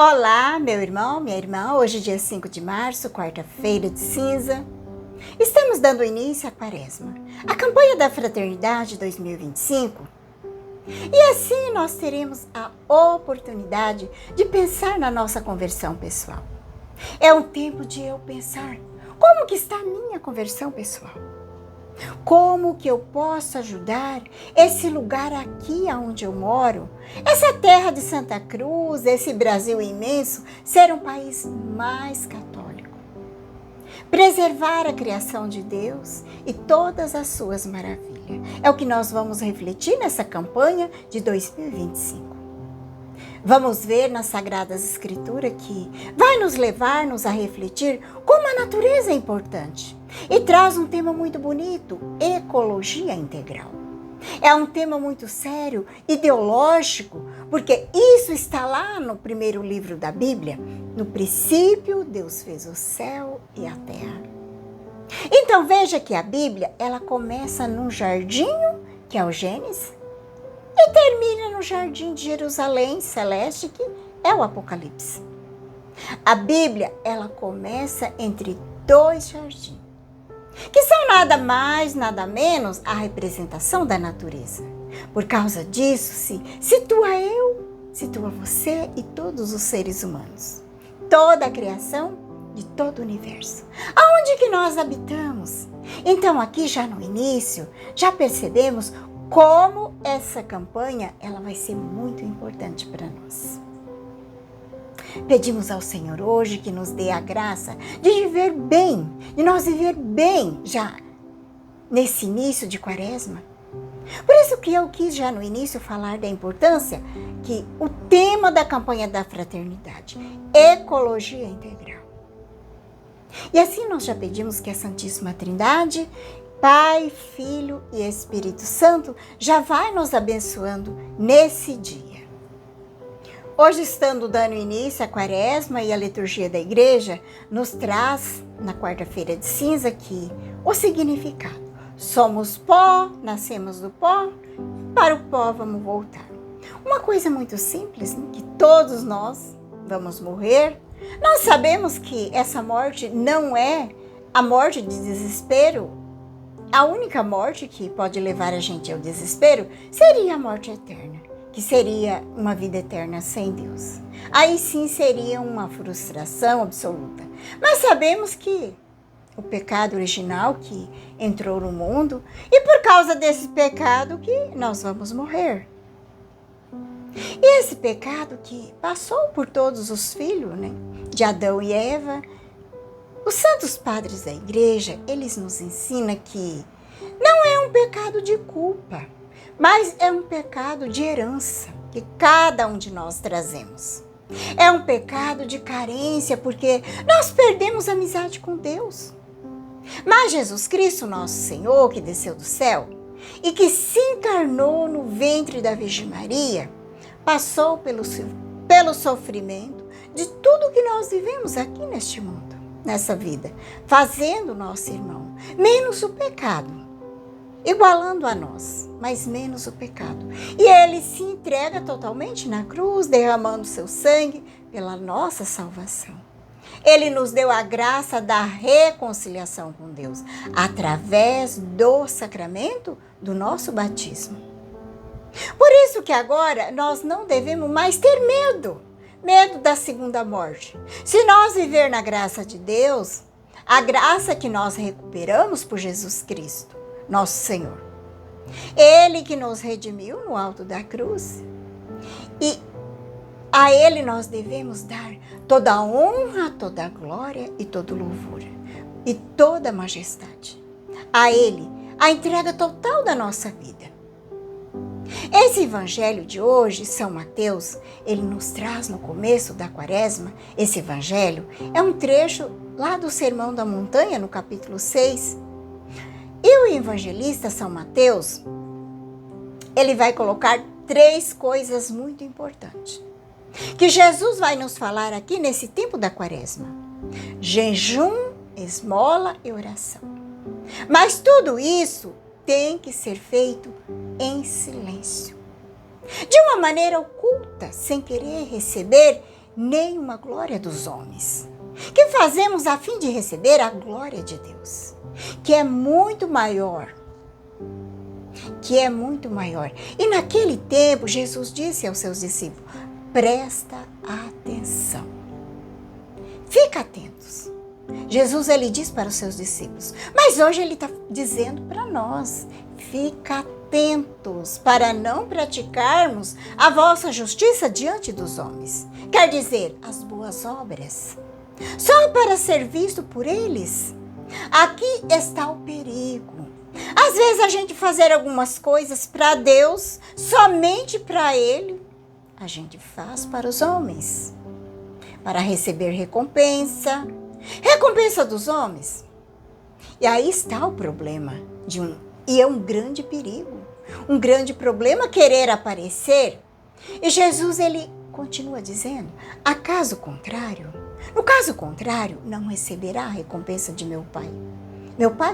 Olá, meu irmão, minha irmã. Hoje, dia 5 de março, quarta-feira de cinza. Estamos dando início à Quaresma, a campanha da Fraternidade 2025. E assim nós teremos a oportunidade de pensar na nossa conversão pessoal. É um tempo de eu pensar como que está a minha conversão pessoal. Como que eu posso ajudar esse lugar aqui onde eu moro, essa terra de Santa Cruz, esse Brasil imenso, ser um país mais católico? Preservar a criação de Deus e todas as suas maravilhas. É o que nós vamos refletir nessa campanha de 2025. Vamos ver nas Sagradas Escrituras que vai nos levar-nos a refletir como a natureza é importante. E traz um tema muito bonito, ecologia integral. É um tema muito sério, ideológico, porque isso está lá no primeiro livro da Bíblia. No princípio, Deus fez o céu e a terra. Então veja que a Bíblia, ela começa num jardinho, que é o Gênesis, e termina no jardim de Jerusalém celeste, que é o Apocalipse. A Bíblia, ela começa entre dois jardins, que são nada mais, nada menos a representação da natureza. Por causa disso, se situa você e todos os seres humanos. Toda a criação de todo o universo. Aonde que nós habitamos? Então aqui já no início, já percebemos como essa campanha ela vai ser muito importante para nós. Pedimos ao Senhor hoje que nos dê a graça de viver bem, de nós viver bem já nesse início de Quaresma. Por isso que eu quis já no início falar da importância que o tema da campanha da fraternidade, ecologia integral. E assim nós já pedimos que a Santíssima Trindade, Pai, Filho e Espírito Santo já vai nos abençoando nesse dia. Hoje, estando dando início à Quaresma e a liturgia da igreja, nos traz, na quarta-feira de cinza, aqui o significado. Somos pó, nascemos do pó, para o pó vamos voltar. Uma coisa muito simples, né? Que todos nós vamos morrer. Nós sabemos que essa morte não é a morte de desespero. A única morte que pode levar a gente ao desespero seria a morte eterna, que seria uma vida eterna sem Deus. Aí sim seria uma frustração absoluta. Mas sabemos que o pecado original que entrou no mundo, e por causa desse pecado que nós vamos morrer. E esse pecado que passou por todos os filhos, né, de Adão e Eva, os santos padres da igreja, eles nos ensinam que não é um pecado de culpa, mas é um pecado de herança que cada um de nós trazemos. É um pecado de carência, porque nós perdemos a amizade com Deus. Mas Jesus Cristo, nosso Senhor, que desceu do céu e que se encarnou no ventre da Virgem Maria, passou pelo sofrimento de tudo que nós vivemos aqui neste mundo, nessa vida, fazendo nosso irmão, menos o pecado, igualando a nós, mas menos o pecado. E ele se entrega totalmente na cruz, derramando seu sangue pela nossa salvação. Ele nos deu a graça da reconciliação com Deus, através do sacramento do nosso batismo. Por isso que agora nós não devemos mais ter medo da segunda morte. Se nós viver na graça de Deus, a graça que nós recuperamos por Jesus Cristo, nosso Senhor. Ele que nos redimiu no alto da cruz. E a Ele nós devemos dar toda a honra, toda a glória e todo o louvor. E toda a majestade. A Ele, a entrega total da nossa vida. Esse evangelho de hoje, São Mateus, ele nos traz no começo da Quaresma. Esse evangelho é um trecho lá do Sermão da Montanha, no capítulo 6. E o evangelista São Mateus, ele vai colocar 3 coisas muito importantes, que Jesus vai nos falar aqui nesse tempo da Quaresma: jejum, esmola e oração. Mas tudo isso tem que ser feito em silêncio, de uma maneira oculta, sem querer receber nem uma glória dos homens, que fazemos a fim de receber a glória de Deus, que é muito maior. E naquele tempo, Jesus disse aos seus discípulos: presta atenção. Fica atentos. Jesus, ele diz para os seus discípulos, mas hoje ele está dizendo para nós: fica atentos para não praticarmos a vossa justiça diante dos homens. Quer dizer, as boas obras, só para ser visto por eles. Aqui está o perigo. Às vezes a gente fazer algumas coisas para Deus, somente para Ele, a gente faz para os homens, para receber recompensa dos homens. E aí está o problema e é um grande perigo, um grande problema querer aparecer. E Jesus, ele continua dizendo, no caso contrário, não receberá a recompensa de meu Pai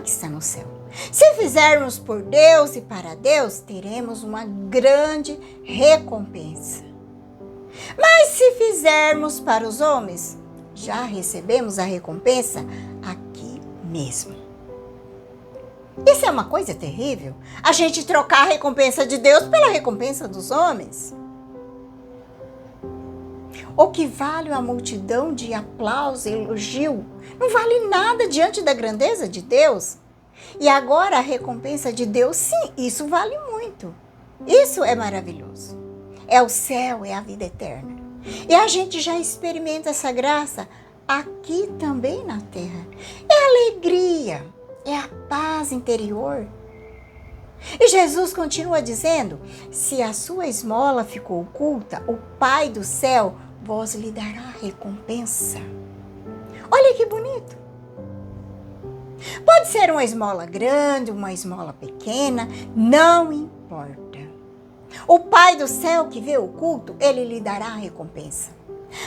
que está no céu. Se fizermos por Deus e para Deus, teremos uma grande recompensa. Mas se fizermos para os homens, já recebemos a recompensa aqui mesmo. Isso é uma coisa terrível, a gente trocar a recompensa de Deus pela recompensa dos homens. O que vale a multidão de aplauso e elogio não vale nada diante da grandeza de Deus. E agora a recompensa de Deus, sim, isso vale muito. Isso é maravilhoso. É o céu, é a vida eterna. E a gente já experimenta essa graça aqui também na terra. É a alegria, é a paz interior. E Jesus continua dizendo, se a sua esmola ficou oculta, o Pai do céu vos lhe dará recompensa. Olha que bonito. Pode ser uma esmola grande, uma esmola pequena, não importa. O Pai do céu que vê oculto, ele lhe dará a recompensa.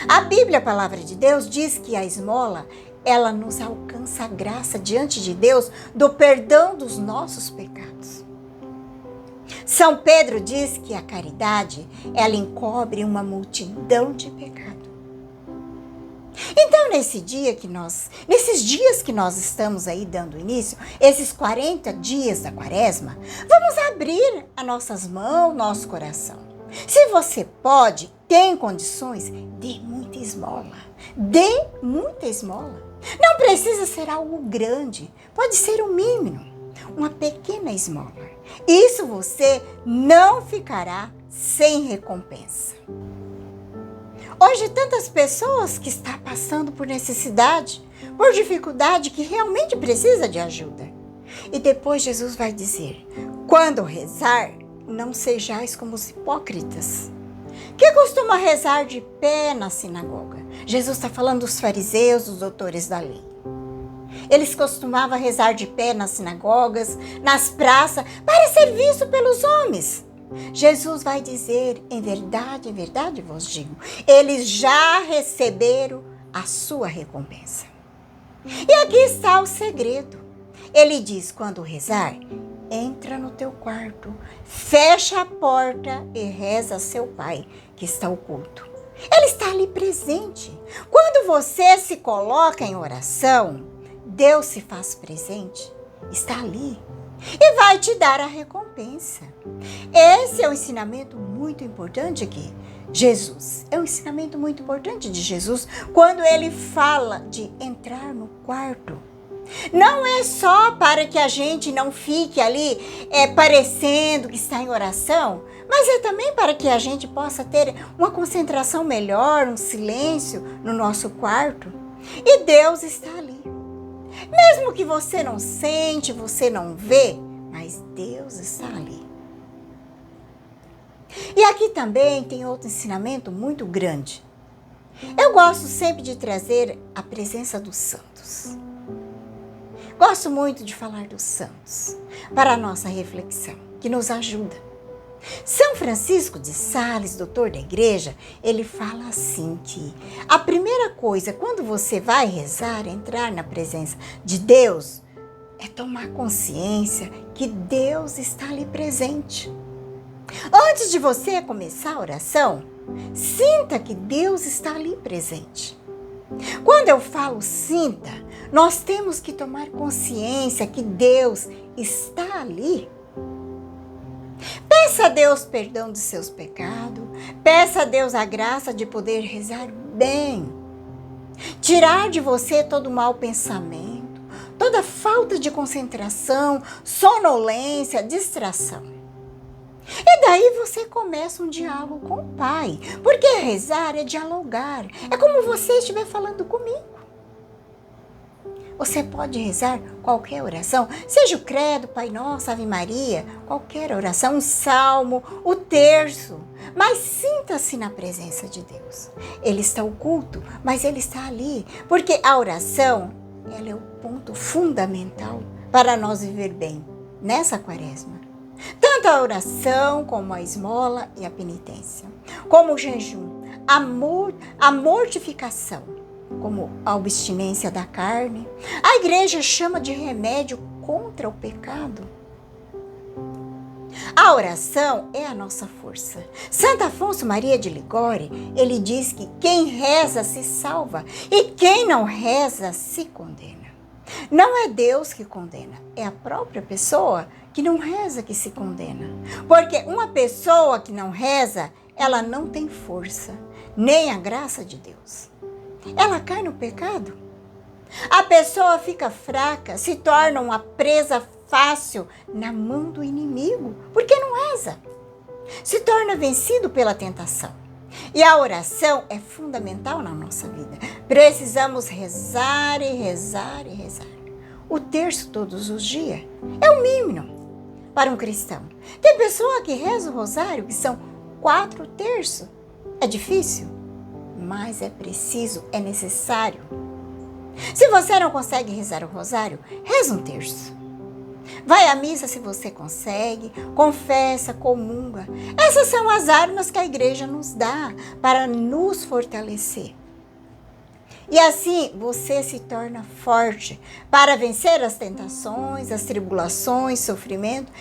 A Bíblia, a palavra de Deus, diz que a esmola, ela nos alcança a graça diante de Deus do perdão dos nossos pecados. São Pedro diz que a caridade, ela encobre uma multidão de pecados. Então, nesses dias que nós estamos aí dando início, esses 40 dias da quaresma, vamos abrir as nossas mãos, nosso coração. Se você pode, tem condições, dê muita esmola. Dê muita esmola. Não precisa ser algo grande, pode ser um mínimo, uma pequena esmola. Isso você não ficará sem recompensa. Hoje, tantas pessoas que estão passando por necessidade, por dificuldade, que realmente precisa de ajuda. E depois Jesus vai dizer, quando rezar, não sejais como os hipócritas, que costuma rezar de pé na sinagoga. Jesus está falando dos fariseus, dos doutores da lei. Eles costumavam rezar de pé nas sinagogas, nas praças, para ser visto pelos homens. Jesus vai dizer, em verdade vos digo, eles já receberam a sua recompensa. E aqui está o segredo. Ele diz, quando rezar, entra no teu quarto, fecha a porta e reza a seu Pai, que está oculto. Ele está ali presente. Quando você se coloca em oração, Deus se faz presente, está ali e vai te dar a recompensa. Esse é um ensinamento muito importante aqui. Jesus, é um ensinamento muito importante de Jesus quando ele fala de entrar no quarto. Não é só para que a gente não fique ali parecendo que está em oração, mas é também para que a gente possa ter uma concentração melhor, um silêncio no nosso quarto. E Deus está ali. Mesmo que você não sente, você não vê, mas Deus está ali. E aqui também tem outro ensinamento muito grande. Eu gosto sempre de trazer a presença dos santos. Gosto muito de falar dos santos para a nossa reflexão, que nos ajuda. São Francisco de Sales, doutor da igreja, ele fala assim que a primeira coisa, quando você vai rezar, entrar na presença de Deus, é tomar consciência que Deus está ali presente. Antes de você começar a oração, Sinta que Deus está ali presente. Quando eu falo sinta, nós temos que tomar consciência que Deus está ali. Peça a Deus perdão dos seus pecados, peça a Deus a graça de poder rezar bem, tirar de você todo mau pensamento, toda falta de concentração, sonolência, distração. E daí você começa um diálogo com o Pai, porque rezar é dialogar, é como você estiver falando comigo. Você pode rezar qualquer oração, seja o credo, Pai Nosso, Ave Maria, qualquer oração, um salmo, o terço, mas sinta-se na presença de Deus. Ele está oculto, mas Ele está ali, porque a oração, ela é o ponto fundamental para nós viver bem nessa quaresma. Tanto a oração, como a esmola e a penitência, como o jejum, a mortificação, como a abstinência da carne. A igreja chama de remédio contra o pecado. A oração é a nossa força. Santo Afonso Maria de Ligório, ele diz que quem reza se salva e quem não reza se condena. Não é Deus que condena, é a própria pessoa que não reza que se condena. Porque uma pessoa que não reza, ela não tem força, nem a graça de Deus. Ela cai no pecado. A pessoa fica fraca, se torna uma presa fácil na mão do inimigo, porque não reza. Se torna vencido pela tentação. E a oração é fundamental na nossa vida. Precisamos rezar e rezar e rezar. O terço todos os dias é o mínimo para um cristão. Tem pessoa que reza o rosário, que são 4 terços. É difícil, mas é preciso, é necessário. Se você não consegue rezar o rosário, reza um terço. Vai à missa se você consegue, confessa, comunga. Essas são as armas que a igreja nos dá para nos fortalecer. E assim você se torna forte para vencer as tentações, as tribulações, sofrimento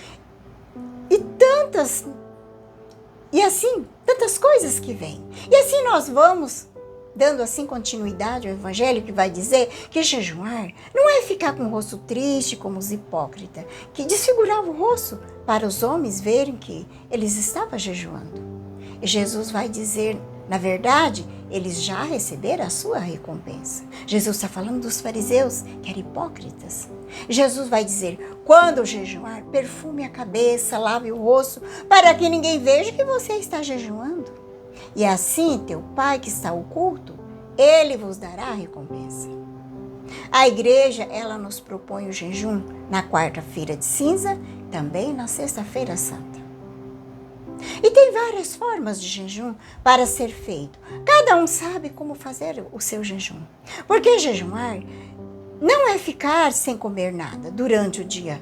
tantas coisas que vêm. E assim nós vamos dando assim continuidade ao evangelho, que vai dizer que jejuar não é ficar com o rosto triste como os hipócritas, que desfiguravam o rosto para os homens verem que eles estavam jejuando. E Jesus vai dizer, na verdade, eles já receberam a sua recompensa. Jesus está falando dos fariseus, que eram hipócritas. Jesus vai dizer, quando jejuar, perfume a cabeça, lave o rosto, para que ninguém veja que você está jejuando. E assim, teu Pai que está oculto, Ele vos dará a recompensa. A igreja, ela nos propõe o jejum na quarta-feira de cinza, também na sexta-feira santa. E tem várias formas de jejum para ser feito. Cada um sabe como fazer o seu jejum. Porque jejuar não é ficar sem comer nada durante o dia.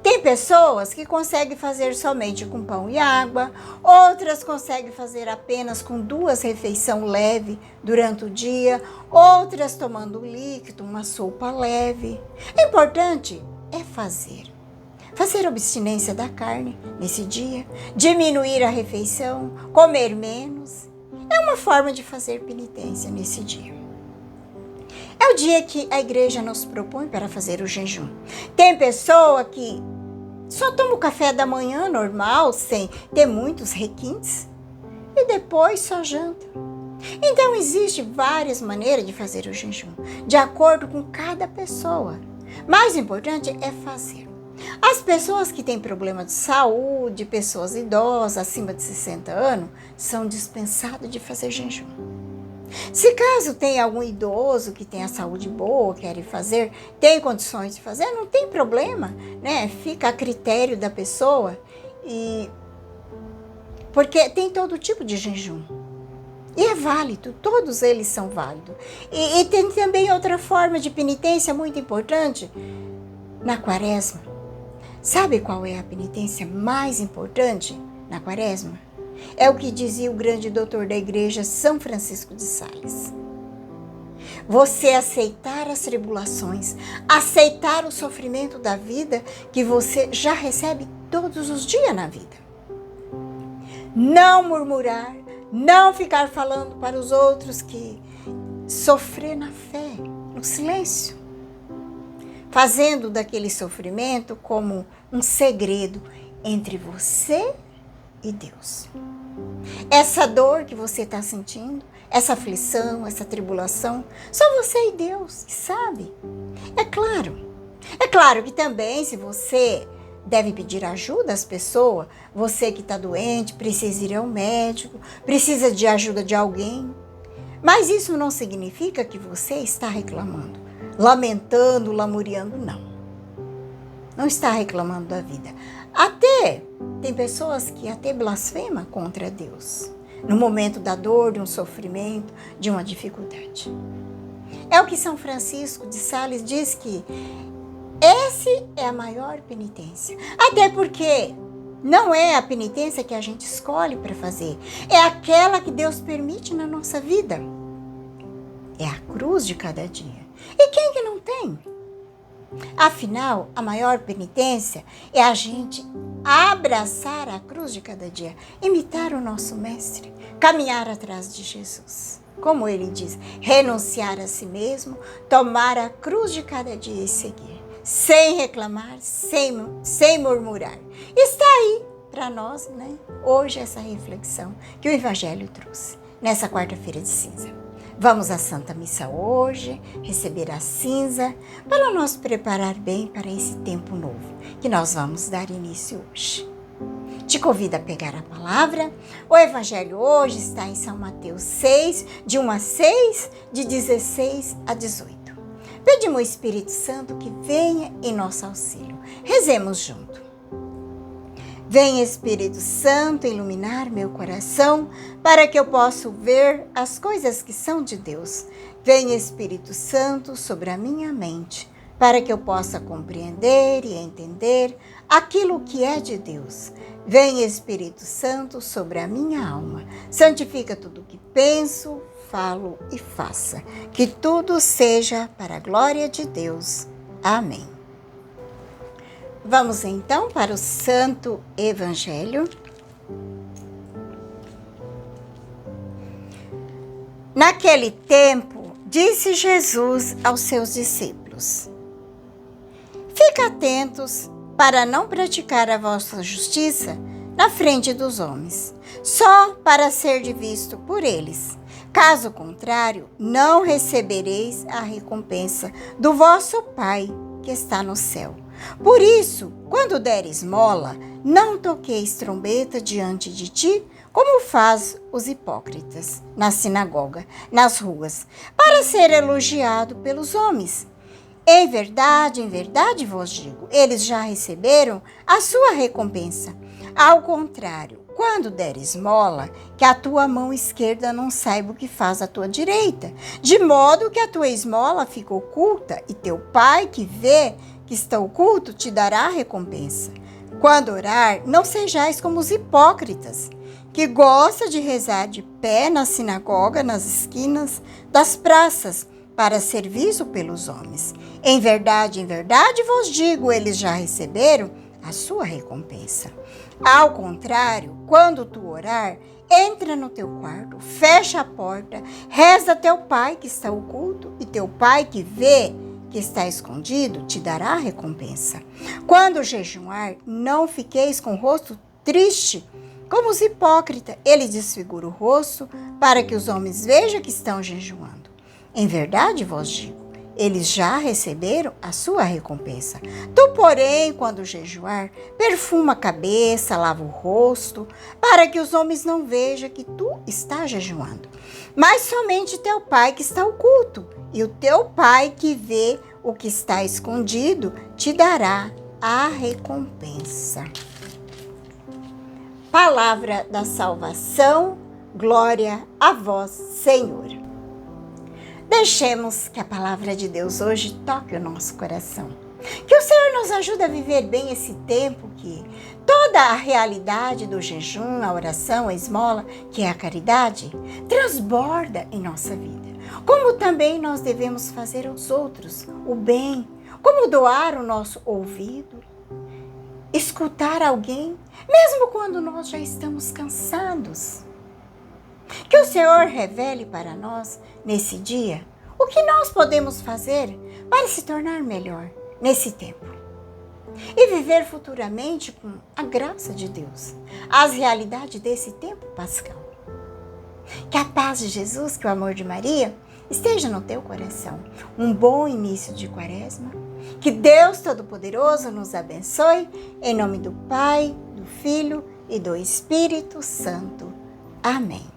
Tem pessoas que conseguem fazer somente com pão e água, outras conseguem fazer apenas com 2 refeições leves durante o dia, outras tomando líquido, uma sopa leve. O importante é fazer abstinência da carne nesse dia, diminuir a refeição, comer menos. É uma forma de fazer penitência nesse dia. É o dia que a igreja nos propõe para fazer o jejum. Tem pessoa que só toma o café da manhã normal, sem ter muitos requintes, e depois só janta. Então, existem várias maneiras de fazer o jejum, de acordo com cada pessoa. Mais importante é fazer. As pessoas que têm problema de saúde, pessoas idosas, acima de 60 anos, são dispensadas de fazer jejum. Se caso tem algum idoso que tem a saúde boa, quer fazer, tem condições de fazer, não tem problema, né? Fica a critério da pessoa, porque tem todo tipo de jejum. E é válido, todos eles são válidos. E tem também outra forma de penitência muito importante na quaresma. Sabe qual é a penitência mais importante na quaresma? É o que dizia o grande doutor da igreja, São Francisco de Sales. Você aceitar as tribulações, aceitar o sofrimento da vida que você já recebe todos os dias na vida. Não murmurar, Não ficar falando para os outros que sofrer na fé, no silêncio. Fazendo daquele sofrimento como um segredo entre você e Deus. Essa dor que você está sentindo, essa aflição, essa tribulação, só você e Deus que sabe. É claro que também se você deve pedir ajuda às pessoas, você que está doente, precisa ir ao médico, precisa de ajuda de alguém. Mas isso não significa que você está reclamando, lamentando, lamuriando, não. Não está reclamando da vida. Até tem pessoas que até blasfemam contra Deus, no momento da dor, de um sofrimento, de uma dificuldade. É o que São Francisco de Sales diz que essa é a maior penitência. Até porque não é a penitência que a gente escolhe para fazer, é aquela que Deus permite na nossa vida. É a cruz de cada dia. E quem que não tem? Afinal, a maior penitência é a gente abraçar a cruz de cada dia, imitar o nosso mestre, caminhar atrás de Jesus. Como ele diz, renunciar a si mesmo, tomar a cruz de cada dia e seguir, sem reclamar, sem murmurar. Está aí para nós, né? Hoje essa reflexão que o Evangelho trouxe, nessa quarta-feira de cinza. Vamos à Santa Missa hoje, receber a cinza, para nós preparar bem para esse tempo novo, que nós vamos dar início hoje. Te convido a pegar a palavra. O Evangelho hoje está em São Mateus 6, de 1 a 6, de 16 a 18. Pedimos ao Espírito Santo que venha em nosso auxílio. Rezemos junto. Vem, Espírito Santo, iluminar meu coração, para que eu possa ver as coisas que são de Deus. Vem, Espírito Santo, sobre a minha mente, para que eu possa compreender e entender aquilo que é de Deus. Vem, Espírito Santo, sobre a minha alma. Santifica tudo o que penso, falo e faça. Que tudo seja para a glória de Deus. Amém. Vamos então para o Santo Evangelho. Naquele tempo, disse Jesus aos seus discípulos: Fica atentos para não praticar a vossa justiça na frente dos homens, só para ser visto por eles. Caso contrário, não recebereis a recompensa do vosso Pai que está no céu. Por isso, quando der esmola, não toqueis trombeta diante de ti, como faz os hipócritas na sinagoga, nas ruas, para ser elogiado pelos homens. Em verdade vos digo, eles já receberam a sua recompensa. Ao contrário, quando der esmola, que a tua mão esquerda não saiba o que faz a tua direita, de modo que a tua esmola fique oculta, e teu Pai que vê que está oculto te dará a recompensa. Quando orar, não sejais como os hipócritas, que gostam de rezar de pé na sinagoga, nas esquinas das praças, para ser visto pelos homens. Em verdade vos digo, eles já receberam a sua recompensa. Ao contrário, quando tu orar, entra no teu quarto, fecha a porta, reza a teu Pai que está oculto, e teu Pai que vê que está escondido te dará a recompensa. Quando jejuar, não fiqueis com o rosto triste, como os hipócritas. Eles desfiguram o rosto para que os homens vejam que estão jejuando. Em verdade vos digo, eles já receberam a sua recompensa. Tu, porém, quando jejuar, perfuma a cabeça, lava o rosto, para que os homens não vejam que tu estás jejuando. Mas somente teu Pai que está oculto, e o teu Pai que vê o que está escondido, te dará a recompensa. Palavra da salvação, glória a vós, Senhor. Deixemos que a palavra de Deus hoje toque o nosso coração. Que o Senhor nos ajude a viver bem esse tempo, que toda a realidade do jejum, a oração, a esmola, que é a caridade, transborda em nossa vida. Como também nós devemos fazer aos outros o bem, como doar o nosso ouvido, escutar alguém, mesmo quando nós já estamos cansados. Que o Senhor revele para nós, nesse dia, o que nós podemos fazer para se tornar melhor nesse tempo e viver futuramente com a graça de Deus, as realidades desse tempo pascal. Que a paz de Jesus, que o amor de Maria esteja no teu coração. Um bom início de quaresma. Que Deus Todo-Poderoso nos abençoe. Em nome do Pai, do Filho e do Espírito Santo. Amém.